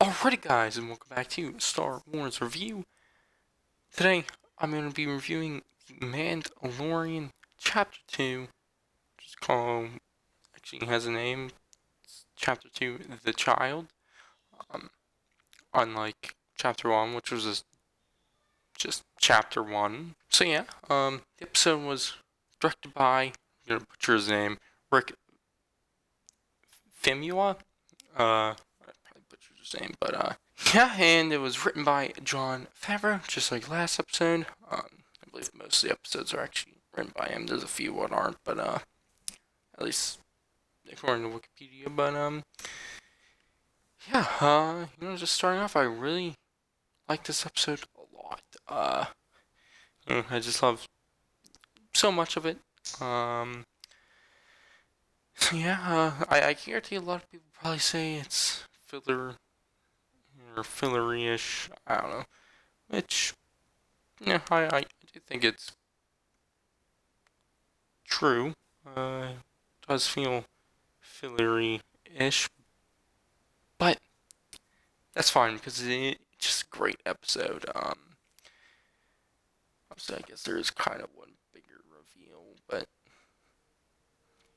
Alrighty guys, and welcome back to Star Wars Review. Today, I'm going to be reviewing The Mandalorian Chapter 2, which is called, actually has a name, it's Chapter 2, The Child, um, unlike Chapter 1, which was just Chapter 1. So yeah, the episode was directed by, I'm going to butcher his name, Rick Famuyiwa, I probably butchered his name, but yeah, and it was written by Jon Favreau, just like last episode. I believe most of the episodes are actually written by him. There's a few that aren't, but at least according to Wikipedia. But yeah, just starting off, I really like this episode a lot. I just love so much of it. So yeah, I guarantee a lot of people probably say it's filler or fillery-ish. I don't know. Which, yeah, I do think it's true. It does feel fillery-ish, but that's fine because it's just a great episode. Obviously, I guess there is kind of one bigger reveal, but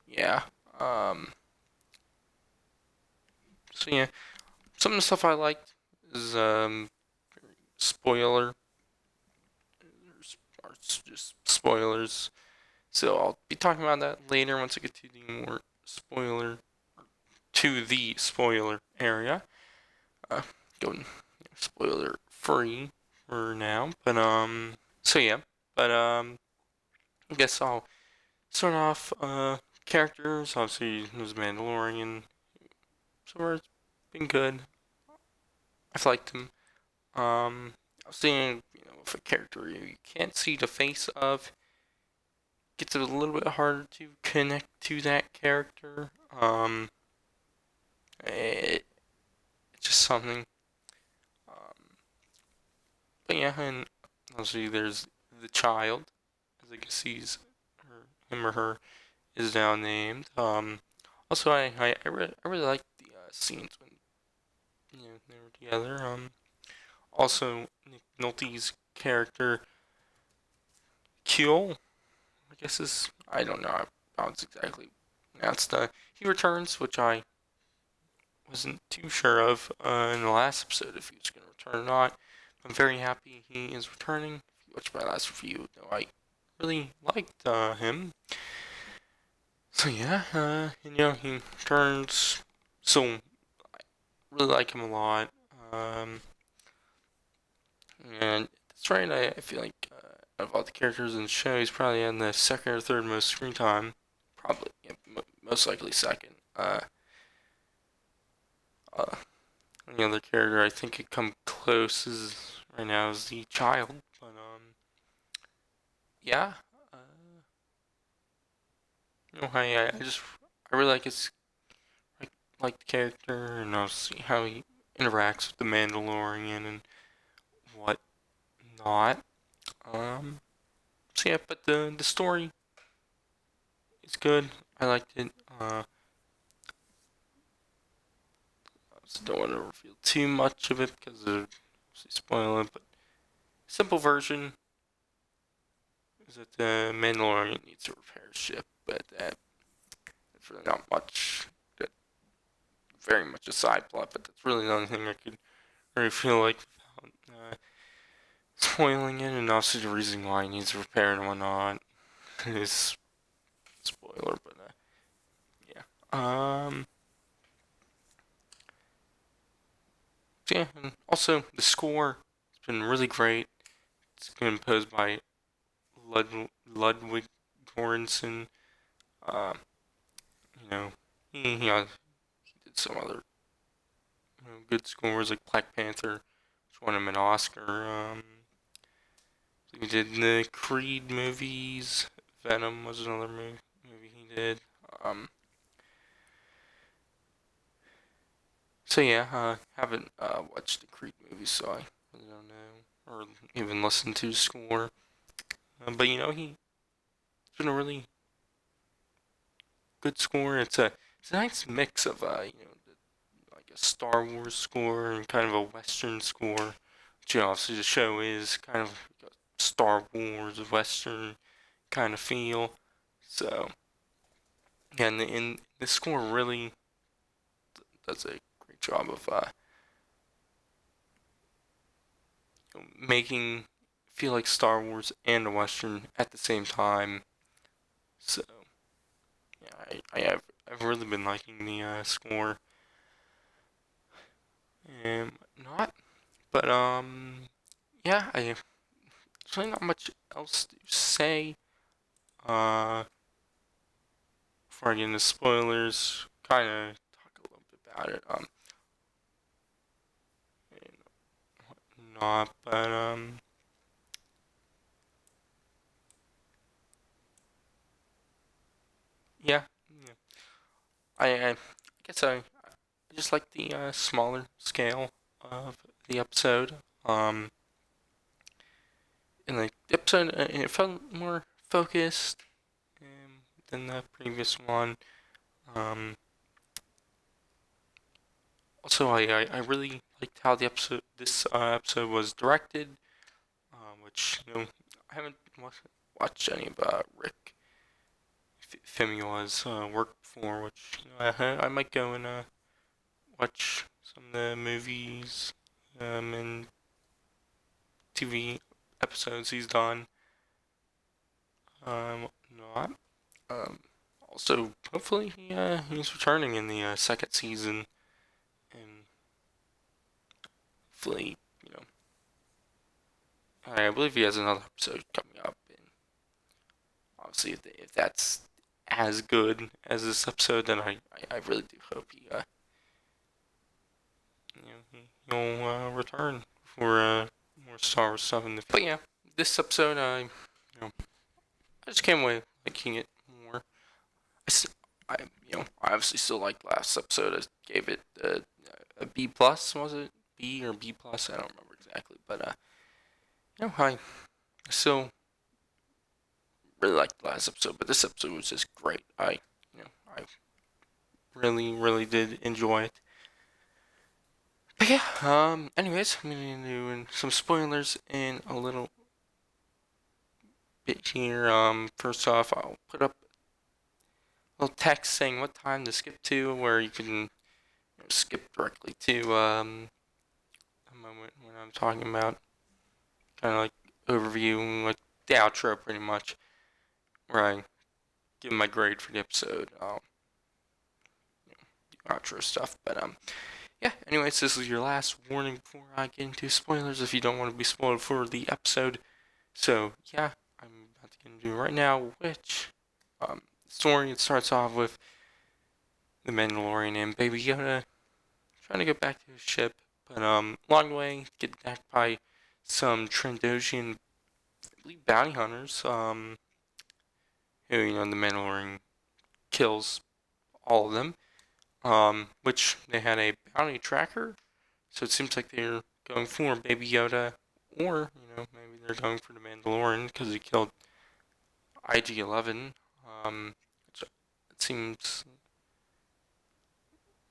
yeah. Um, so yeah, some of the stuff I liked is spoiler, or just spoilers. So I'll be talking about that later once I get to the more spoiler area. Uh, Going spoiler free for now, but so yeah, but I guess I'll start off characters. Obviously, there's Mandalorian, so far it's been good. I've liked him. I was seeing, if a character you can't see the face of, gets it a little bit harder to connect to that character. It, it's just something. Um, but yeah, and obviously there's the child, as I can see, him or her is now named. Also, I really like the scenes when they were together. Also Nick Nolte's character Keel, I guess is I don't know how it's exactly pronounced. He returns, which I wasn't too sure of in the last episode if he was going to return or not. I'm very happy he is returning. If you watched my last review, I really liked him. So yeah, and he returns. So I really like him a lot. And that's right. I feel like out of all the characters in the show, he's probably in the second or third most screen time. Probably, yeah, most likely second. Uh, the other character I think could come close is right now is the child, but yeah. Uh, I really like his like the character, and I'll see how he interacts with the Mandalorian and whatnot. So yeah, but the story is good. I liked it. I just don't want to reveal too much of it because it'll spoil it. But simple version is that the Mandalorian needs to repair his ship, but that's really not much. That very much a side plot, but that's really the only thing I could really feel like without spoiling it. And also the reason why he needs to repair and whatnot is spoiler, but yeah. Yeah, and also the score has been really great. It's been composed by Ludwig Göransson. Um, you know, he did some other good scores like Black Panther, which won him an Oscar. He did the Creed movies. Venom was another movie he did. Um, so yeah, haven't watched the Creed movies, so I really don't know or even listened to score. But he's been a really good score. It's a nice mix of a Star Wars score and kind of a Western score. Which, obviously the show is kind of a Star Wars Western kind of feel. So yeah, and the score really does a great job of making feel like Star Wars and a Western at the same time. So yeah, I've really been liking the score and not, but yeah, I there's really not much else to say. Uh, Before I get into spoilers, kind of talk a little bit about it. And not, but yeah, yeah. I guess I just like the smaller scale of the episode. Um, and the episode it felt more focused than the previous one. Um, Also, I really liked how the this episode was directed, which I haven't watched any of Rick Famuyiwa's work before, which I might go and watch some of the movies and TV episodes he's done. Not. Um, Also, hopefully he's returning in the second season, and hopefully I believe he has another episode coming up, and obviously if that's as good as this episode, then I really do hope he'll return for more Star Wars stuff in the. But yeah, this episode I just came away liking it more. I I obviously still like last episode. I gave it a B plus. Was it B or B plus? I don't remember exactly, but I still really liked the last episode, but this episode was just great. I really did enjoy it. But yeah, anyways, I'm gonna do some spoilers in a little bit here. First off, I'll put up a little text saying what time to skip to, where you can skip directly to a moment when I'm talking about kind of like overview, like the outro, pretty much, where I give my grade for the episode. I'll do outro stuff, but yeah, anyways, this is your last warning before I get into spoilers if you don't want to be spoiled for the episode. So, yeah, I'm about to get into it right now, which story it starts off with the Mandalorian and Baby Yoda trying to get back to his ship, but along the way, get attacked by some Trandoshan, I believe, bounty hunters, who, the Mandalorian kills all of them, which they had a bounty tracker. So it seems like they're going for Baby Yoda, or maybe they're going for the Mandalorian because he killed IG-11. Which it seems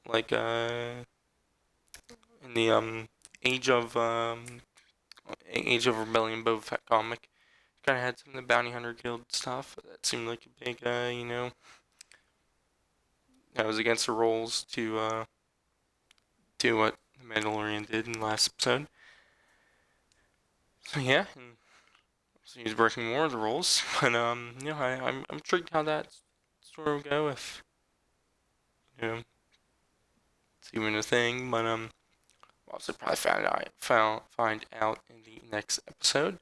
like in the Age of Rebellion Boba Fett comic, kind of had some of the bounty hunter guild stuff. That seemed like a big that was against the rules to do what the Mandalorian did in the last episode. So yeah, and so he's breaking more of the rules. But I'm intrigued how that story will go if it's even a thing. But we'll also probably find out in the next episode.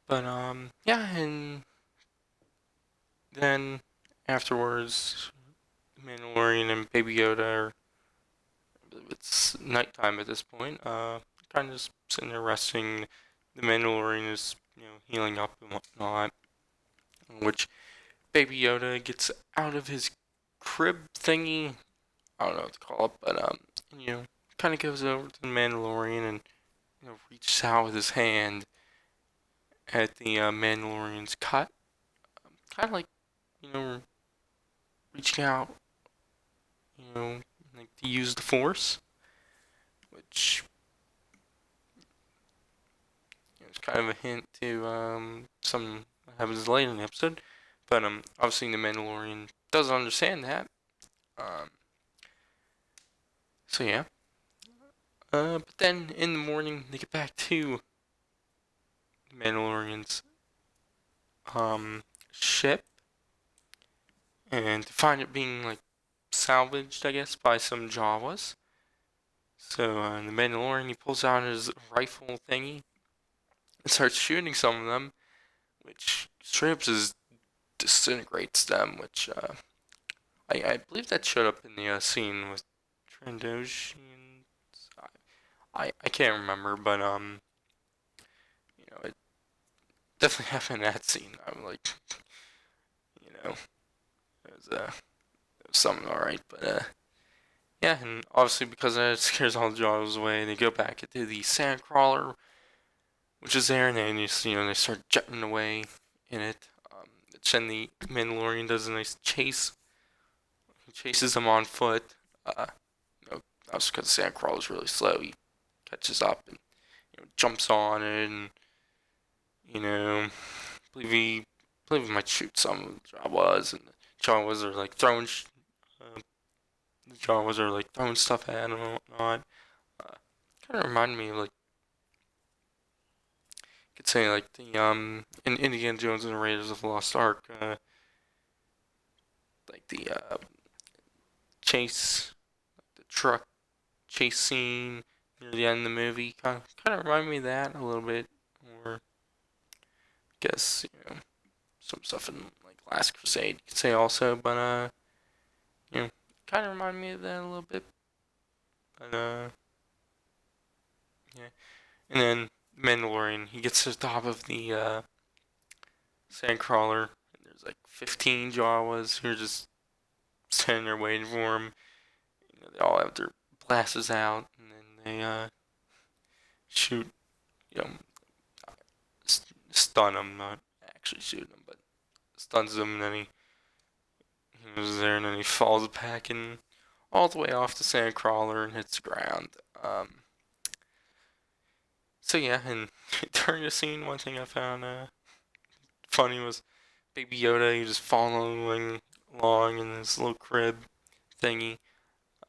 But yeah, and then afterwards, Mandalorian and Baby Yoda are, I believe it's nighttime at this point. Kind of just sitting there resting. The Mandalorian is healing up and whatnot, which Baby Yoda gets out of his crib thingy. I don't know what to call it, but kind of goes over to the Mandalorian and reaches out with his hand at the Mandalorian's cut, kind of like reaching out, and like to use the Force, which is kind of a hint to some happens later in the episode. But obviously the Mandalorian doesn't understand that. Um, so yeah. But then in the morning they get back to the Mandalorian's ship and find it being like salvaged, I guess, by some Jawas. So the Mandalorian he pulls out his rifle thingy and starts shooting some of them, which straight up just disintegrates them. Which I believe that showed up in the scene with Trandoshians. I can't remember, but it definitely happened in that scene. I'm like, it was something alright, but yeah, and obviously because that scares all the jaws away, they go back into the sandcrawler, which is there, and then they start jetting away in it. Then the Mandalorian does a nice chase. He chases them on foot. Obviously because the sandcrawler is really slow, he catches up and jumps on it, and I believe he might shoot some of the Jawas, and the Jawas are like throwing stuff at him and whatnot. Kind of remind me of like you could say like the in Indiana Jones and the Raiders of the Lost Ark, like the chase, the truck chase scene near the end of the movie. Kind of remind me of that a little bit, or I guess some stuff in like Last Crusade you could say also, but you know kind of remind me of that a little bit, but yeah. And then Mandalorian, he gets to the top of the sandcrawler, and there's like 15 Jawas who are just standing there waiting for him. They all have their blasters out, and then they shoot, you know, stun him, not actually shoot him, but stuns him, and then he was there, and then he falls back and all the way off the sandcrawler and hits the ground. So yeah, and during the scene, one thing I found funny was Baby Yoda. He just following along in this little crib thingy.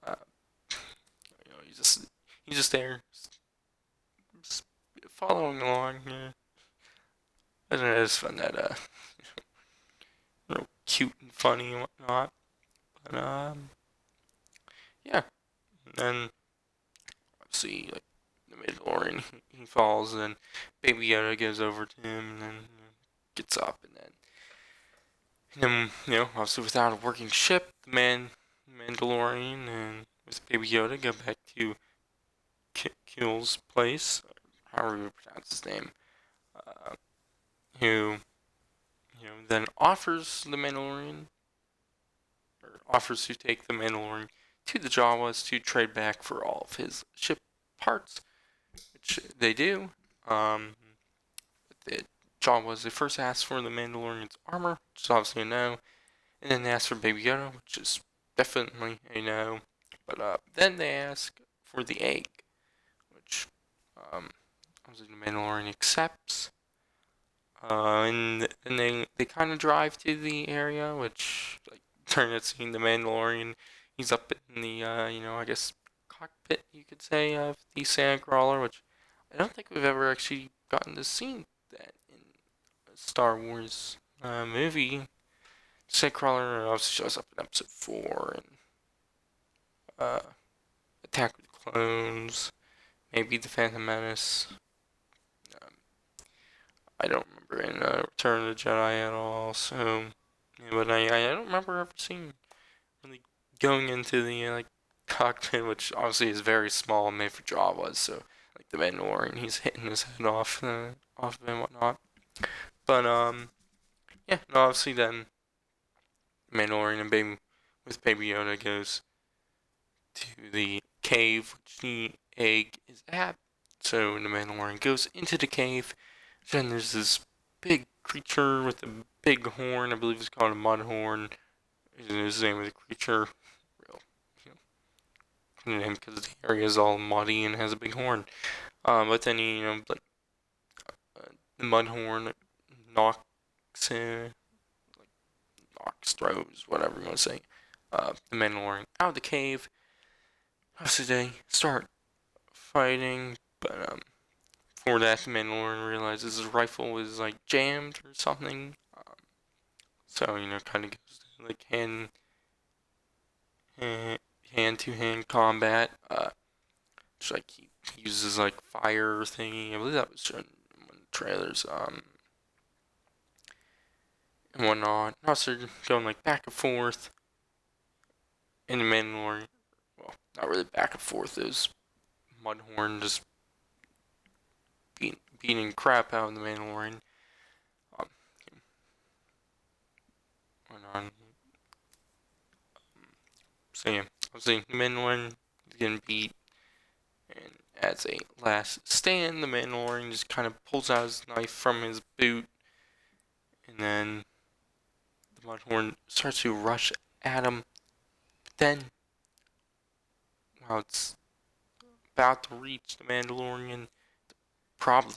Uh, he's just there, just following along. Yeah. I don't know. I just found that real cute and funny and whatnot. But yeah. And then obviously like the Mandalorian, he falls, and then Baby Yoda goes over to him, and then gets up, and then obviously without a working ship, the Mandalorian and with Baby Yoda go back to Kill's place, however you pronounce his name, who then offers the Mandalorian, or offers to take the Mandalorian to the Jawas to trade back for all of his ship parts, which they do. The Jawas, they first ask for the Mandalorian's armor, which is obviously a no, and then they ask for Baby Yoda, which is definitely a no. But then they ask for the egg, which obviously the Mandalorian accepts. And they kind of drive to the area, which like during that scene, the Mandalorian he's up in the I guess cockpit you could say of the Sandcrawler, which I don't think we've ever actually gotten to see that in a Star Wars movie. Sandcrawler obviously shows up in Episode 4 and Attack of the Clones, maybe the Phantom Menace. Um, I don't remember in Return of the Jedi at all. So, yeah, but I don't remember ever seeing really going into the like cockpit, which obviously is very small and made for Jawas. So, like the Mandalorian, he's hitting his head off of it and whatnot. But yeah, no, obviously then Mandalorian and Baby Yoda goes to the cave which the egg is at. So the Mandalorian goes into the cave. Then there's this big creature with a big horn. I believe it's called a mud horn. Is the name of the creature. Real, put it in because the area is all muddy and has a big horn. But then like the mud horn knocks in, knocks, throws, whatever you want to say, the Mandalorian out of the cave. Obviously, they start fighting, but before that, the Mandalorian realizes his rifle is like jammed or something. So kind of goes to like hand to hand combat. Just like he uses like fire thingy. I believe that was shown in one of the trailers. And whatnot. Also going like back and forth. In the Mandalorian, well, not really back and forth. It was Mudhorn just beating crap out of the Mandalorian. Um, went on. So yeah, obviously the Mandalorian is getting beat, and as a last stand, the Mandalorian just kind of pulls out his knife from his boot, and then the Mudhorn starts to rush at him. But then, while it's about to reach the Mandalorian, probably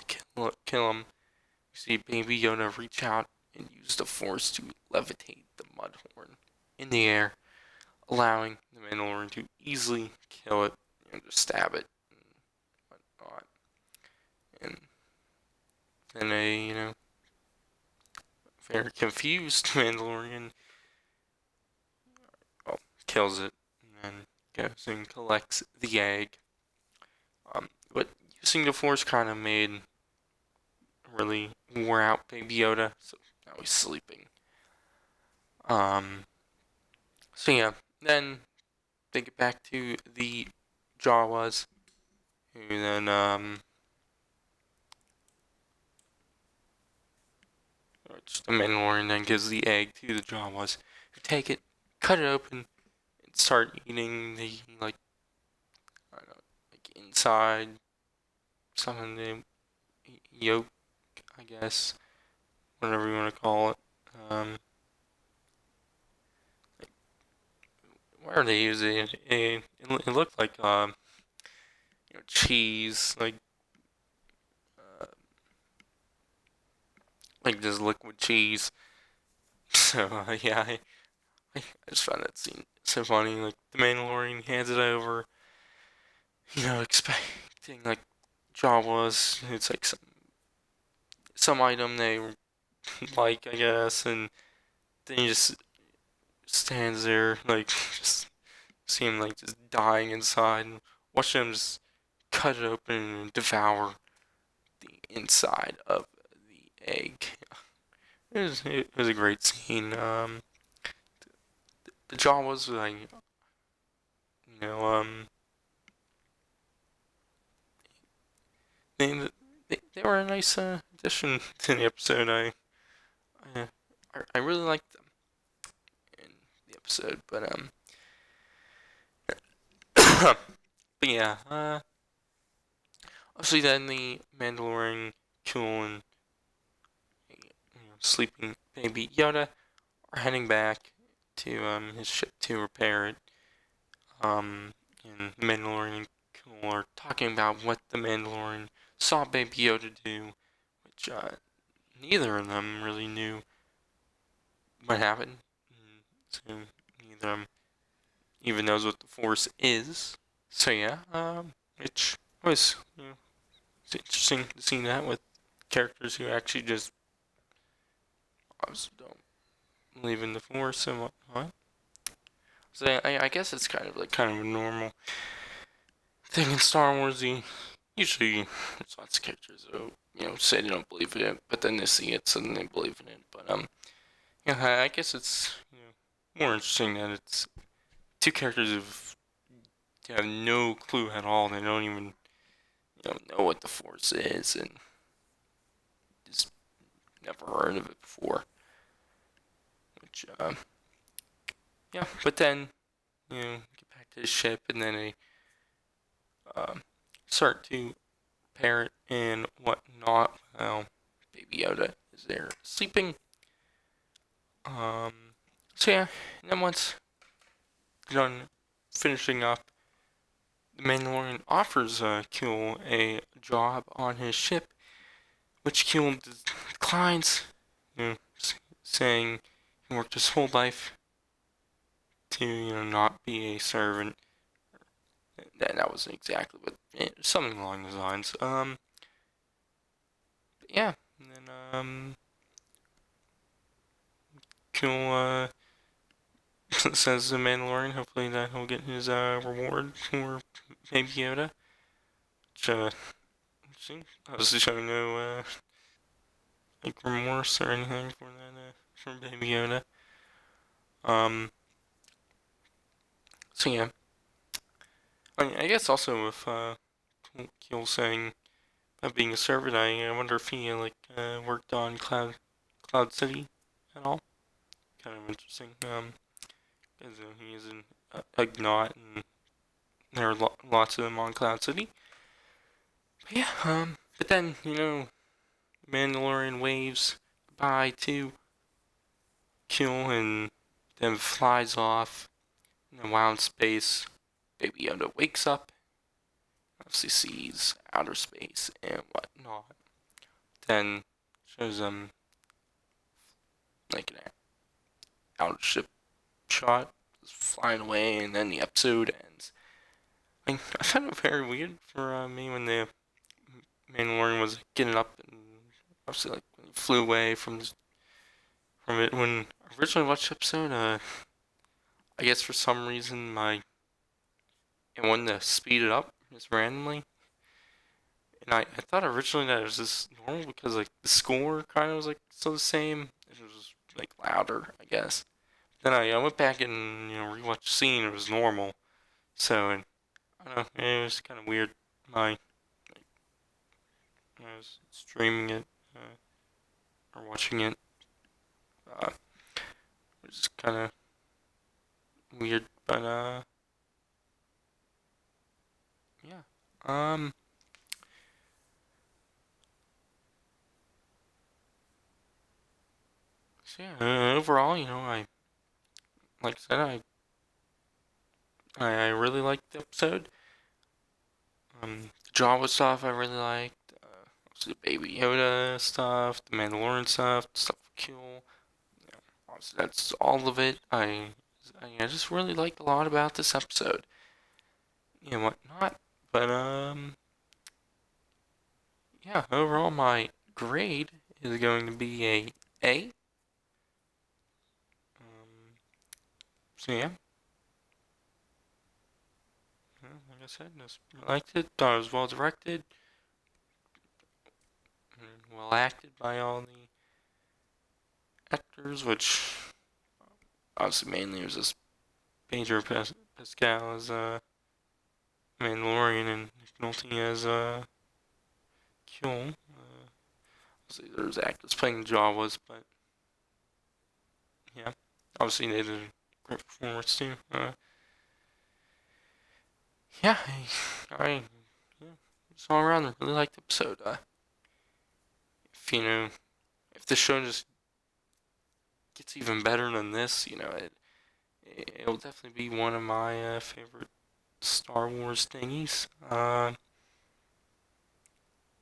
kill him, you see Baby Yoda reach out and use the Force to levitate the Mudhorn in the air, allowing the Mandalorian to easily kill it and just stab it and whatnot. And then a very confused Mandalorian, well, kills it and then goes and collects the egg. But using the Force kind of made really wore out Baby Yoda, so now he's sleeping. So yeah, then they get back to the Jawas, who then the Mandalorian then gives the egg to the Jawas, who take it, cut it open, and start eating the like I don't know, like inside something the yolk, I guess, whatever you want to call it. Where are they using it? It looked like cheese, uh, like just liquid cheese. So yeah, I just found that scene so funny. Like the Mandalorian hands it over, expecting like Jawas. It's like some item they like, I guess, and then he just stands there like just seem like just dying inside, and watch them just cut it open and devour the inside of the egg. It was a great scene. The Jawas like you know they they were a nice addition to the episode. I I really liked them in the episode, but yeah, obviously then the Mandalorian Cool and sleeping Baby Yoda are heading back to his ship to repair it. And the Mandalorian and Cool are talking about what the Mandalorian saw Baby Yoda do, which neither of them really knew what happened. So neither of them even knows what the Force is. So yeah, which was it's interesting to see that with characters who actually just obviously don't believe in the Force and whatnot. So I guess it's kind of a normal thing in Star Wars. Usually there's lots of characters who say they don't believe in it, but then they see it, so then they believe in it. But yeah, I guess it's more interesting that it's two characters who have no clue at all. They don't even know what the Force is, and just never heard of it before. Which yeah, but then get back to the ship, and then they start to repair it and whatnot. Well, Baby Yoda is there sleeping. So yeah, and then once done finishing up the Mandalorian offers Kuel a job on his ship, which Kuel declines, you know, saying he worked his whole life to not be a servant. That wasn't exactly, but something along those lines. Yeah, and then Kuel says the Mandalorian. Hopefully that he'll get his reward for Baby Yoda. Which obviously showing no like remorse or anything for that for Baby Yoda. Um, so yeah, I guess also with Keel saying about being a servant, I wonder if he worked on Cloud City at all. Kind of interesting. Because he is an Ugnaught, and there are lots of them on Cloud City. But yeah, but then Mandalorian waves goodbye to Keel and then flies off in the wild space. Baby Yoda wakes up, obviously sees outer space and whatnot. Then shows them like an outer ship shot, just flying away, and then the episode ends. I found it very weird for me when the Mandalorian was getting up and obviously when he flew away from it. When I originally watched the episode, I guess for some reason it wanted to speed it up just randomly. And I thought originally that it was just normal because like the score kind of was like still the same. It was like louder, I guess. Then I went back and rewatched the scene. It was normal. So and I don't know. It was kind of weird. I was streaming it or watching it. Uh, it was kind of weird, but yeah. So yeah. Overall, I like I said, I really liked the episode. The Jawa stuff I really liked. Obviously the Baby Yoda stuff, the Mandalorian stuff, the stuff with Kill. Obviously that's all of it. I just really liked a lot about this episode. Whatnot. But yeah. Overall, my grade is going to be a A. So yeah. Like I said, I liked it. Thought it was well directed, and well acted by all the actors, which obviously mainly was just Pedro Pascal as Mandalorian and Nick Nolte as Kyul. Obviously, there's actors playing the Jawas, but yeah, obviously they did a great performance too. Yeah, I yeah, just all around really liked the episode. If if the show just gets even better than this, it'll definitely be one of my favorite Star Wars thingies.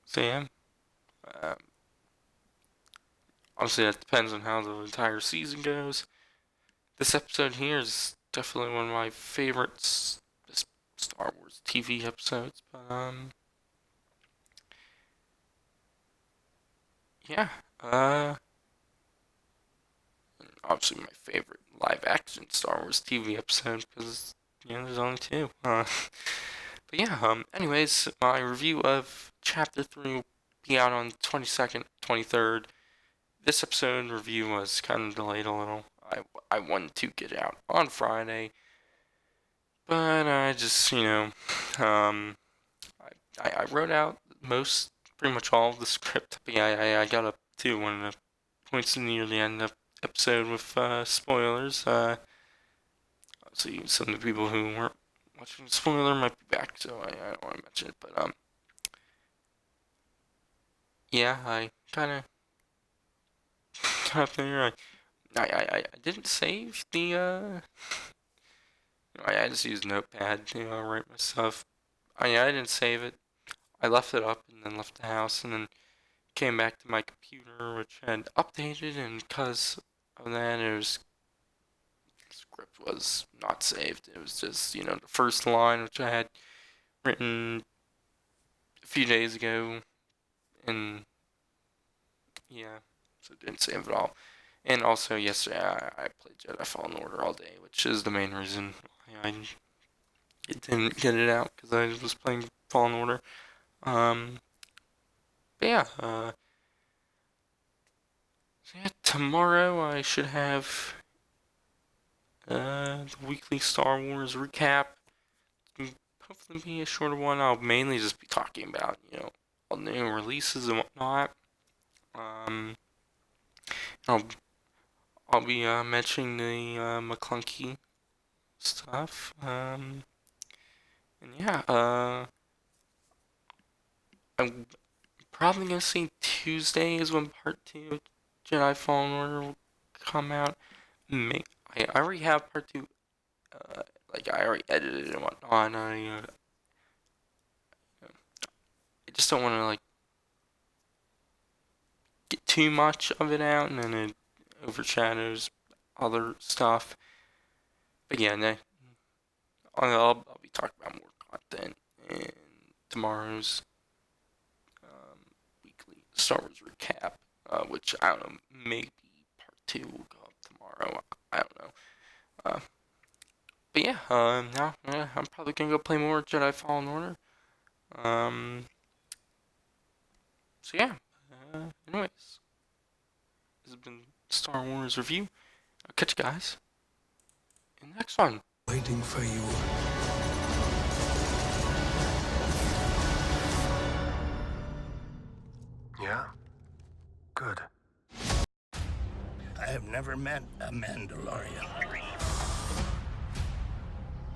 So yeah, uh, obviously that depends on how the entire season goes. This episode here is definitely one of my favorites, Star Wars TV episodes. But yeah, obviously my favorite live action Star Wars TV episode because there's only two. But yeah, anyways, my review of Chapter 3 will be out on 22nd, 23rd. This episode review was kind of delayed a little. I wanted to get out on Friday, but I just, um, I wrote out pretty much all of the script. But yeah, I got up to one of the points near the end of the episode with spoilers. See, some of the people who weren't watching the spoiler might be back, so I don't want to mention it. But yeah, I kind of got there. I didn't save the I just used Notepad to write my stuff. I didn't save it. I left it up and then left the house and then came back to my computer, which had updated, and because of that, the script was not saved. It was just, the first line, which I had written a few days ago, and yeah, so it didn't save it all. And also, yesterday, I played Jedi Fallen Order all day, which is the main reason why I didn't get it out, because I was playing Fallen Order. Um, but yeah, so yeah, tomorrow I should have the weekly Star Wars recap. Hopefully be a shorter one. I'll mainly just be talking about, all new releases and whatnot. Um, I'll I'll be mentioning the McClunky stuff. And yeah, I'm probably gonna say Tuesday is when Part 2 of Jedi Fallen Order will come out. I already have Part 2. Like I already edited it and whatnot. I just don't want to like get too much of it out, and then it overshadows other stuff. But yeah, I'll be talking about more content in tomorrow's weekly Star Wars recap, which I don't know, maybe Part 2 will go up tomorrow. I don't know. Uh, but yeah, now I'm probably gonna go play more Jedi Fallen Order. Um, so yeah. Anyways, this has been Star Wars review. I'll catch you guys in the next one. Waiting for you. Yeah? Good. I have never met a Mandalorian.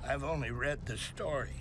I've only read the stories.